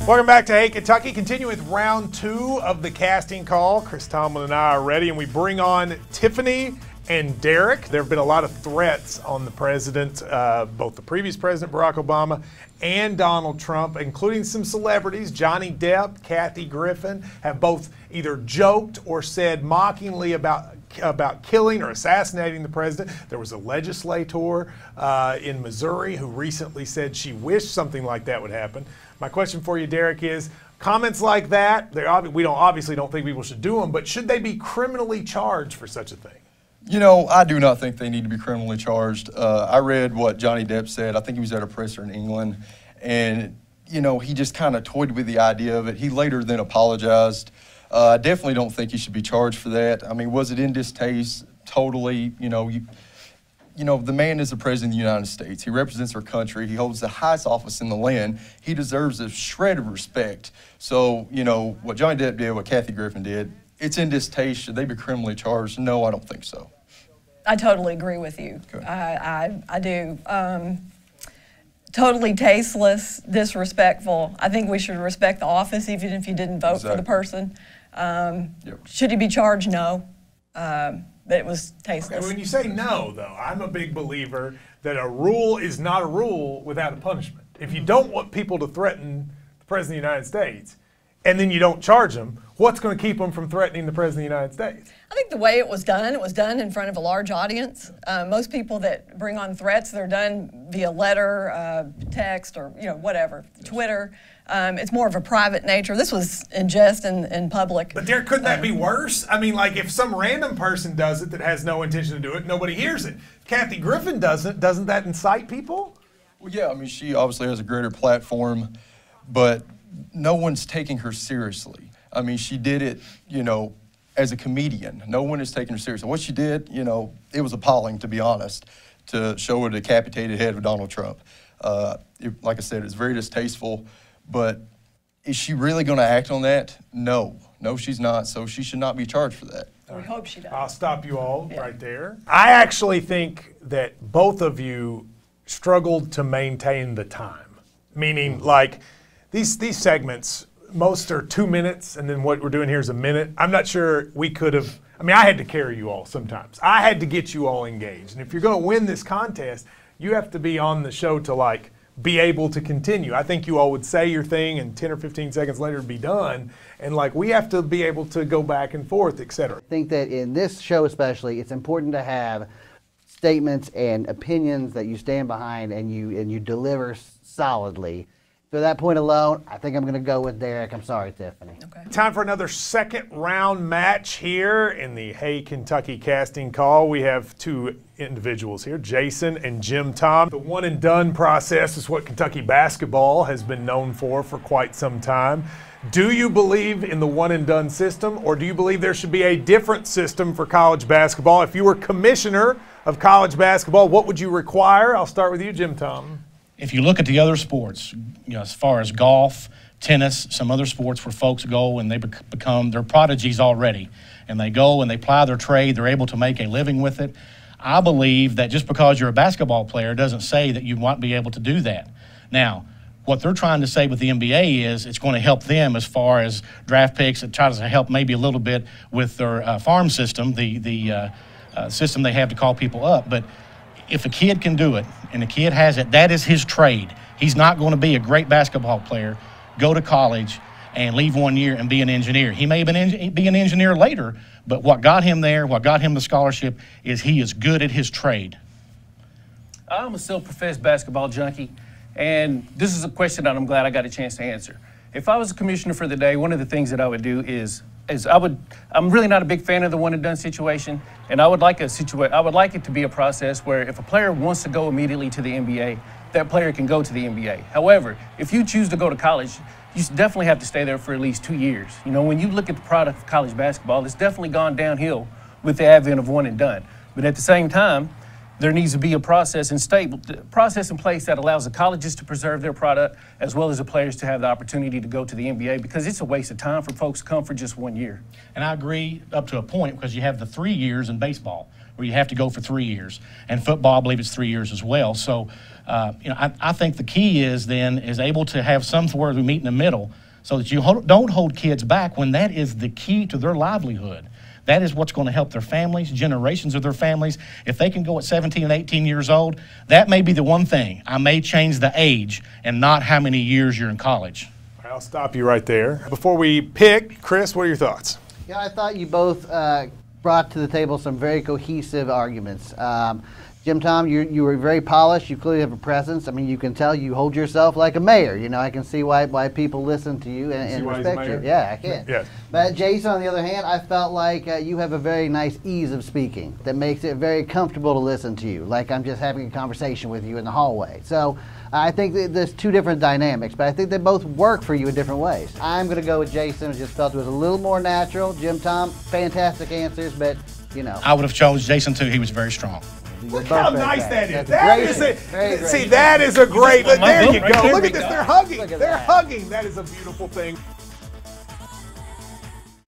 Welcome back to Hey Kentucky. Continue with round 2 of the casting call. Chris Tomlin and I are ready, and we bring on Tiffany and Derrick. There have been a lot of threats on the president, both the previous president, Barack Obama, and Donald Trump, including some celebrities. Johnny Depp, Kathy Griffin have both either joked or said mockingly about killing or assassinating the president. There was a legislator in Missouri who recently said she wished something like that would happen. My question for you, Derrick, is comments like that, we obviously don't think people should do them, but should they be criminally charged for such a thing? You know, I do not think they need to be criminally charged. I read what Johnny Depp said. I think he was at a presser in England, and, you know, he just kind of toyed with the idea of it. He later then apologized. I definitely don't think he should be charged for that. I mean, was it in distaste? Totally. You know, the man is the president of the United States. He represents our country. He holds the highest office in the land. He deserves a shred of respect. So, you know, what Johnny Depp did, what Kathy Griffin did, it's in distaste. Should they be criminally charged? No, I don't think so. I totally agree with you. Okay. I do. Totally tasteless, disrespectful. I think we should respect the office even if you didn't vote for the person. Should he be charged? No. But it was tasteless. Okay, when you say no, though, I'm a big believer that a rule is not a rule without a punishment. If you don't want people to threaten the President of the United States, and then you don't charge them, what's going to keep them from threatening the President of the United States? I think the way it was done in front of a large audience. Most people that bring on threats, they're done via letter, text, or whatever, Twitter. It's more of a private nature. This was in jest in public. But couldn't that be worse? I mean, like if some random person does it that has no intention to do it, nobody hears it. Kathy Griffin doesn't that incite people? Well, yeah, I mean, she obviously has a greater platform, but no one's taking her seriously. I mean, she did it, as a comedian. No one is taking her seriously. What she did, it was appalling, to be honest, to show a decapitated head of Donald Trump. Like I said, it's very distasteful, but is she really going to act on that? No. No, she's not, so she should not be charged for that. We hope she does. I'll stop you all right there. I actually think that both of you struggled to maintain the time, meaning like these segments, most are 2 minutes, and then what we're doing here is a minute. I'm not sure we could have, I had to carry you all sometimes. I had to get you all engaged. And if you're going to win this contest, you have to be on the show to be able to continue. I think you all would say your thing and 10 or 15 seconds later it'd be done. And we have to be able to go back and forth, etc. I think that in this show especially, it's important to have statements and opinions that you stand behind and you deliver solidly. To that point alone, I think I'm going to go with Derrick. I'm sorry, Tiffany. Okay. Time for another second round match here in the Hey Kentucky casting call. We have two individuals here, Jason and Jim Tom. The one and done process is what Kentucky basketball has been known for quite some time. Do you believe in the one and done system, or do you believe there should be a different system for college basketball? If you were commissioner of college basketball, what would you require? I'll start with you, Jim Tom. If you look at the other sports, as far as golf, tennis, some other sports where folks go and they become, they're prodigies already, and they go and they ply their trade, they're able to make a living with it. I believe that just because you're a basketball player doesn't say that you might be able to do that. Now, what they're trying to say with the NBA is it's going to help them as far as draft picks. It tries to help maybe a little bit with their farm system, the system they have to call people up. But if a kid can do it and the kid has it, that is his trade. He's not going to be a great basketball player, go to college, and leave 1 year and be an engineer. He may be an engineer later, but what got him there, what got him the scholarship, is he is good at his trade. I'm a self-professed basketball junkie, and this is a question that I'm glad I got a chance to answer. If I was a commissioner for the day, one of the things that I would do is I'm really not a big fan of the one and done situation, and I would like it to be a process where if a player wants to go immediately to the NBA, that player can go to the NBA. However, if you choose to go to college, you definitely have to stay there for at least 2 years. When you look at the product of college basketball, it's definitely gone downhill with the advent of one and done. But at the same time, there needs to be a process in place that allows the colleges to preserve their product as well as the players to have the opportunity to go to the NBA, because it's a waste of time for folks to come for just 1 year. And I agree up to a point, because you have the 3 years in baseball. where you have to go for 3 years. And football, I believe it's 3 years as well. So, I think the key is able to have somewhere we meet in the middle so that you don't hold kids back when that is the key to their livelihood. That is what's going to help their families, generations of their families. If they can go at 17 and 18 years old, that may be the one thing. I may change the age and not how many years you're in college. I'll stop you right there. Before we pick, Chris, what are your thoughts? Yeah, I thought you both brought to the table some very cohesive arguments. Jim Tom, you were very polished. You clearly have a presence. I mean, you can tell you hold yourself like a mayor. You know, I can see why people listen to you and respect you. Yeah, I can. Yes. But Jason, on the other hand, I felt like you have a very nice ease of speaking that makes it very comfortable to listen to you, like I'm just having a conversation with you in the hallway. So I think that there's two different dynamics, but I think they both work for you in different ways. I'm going to go with Jason. I just felt it was a little more natural. Jim Tom, fantastic answers, but, you know. I would have chose Jason too. He was very strong. Look how nice that is. Great. See, that is a great. There you go. Right there, Look at this. They're hugging. Look at They're that. hugging. That is a beautiful thing.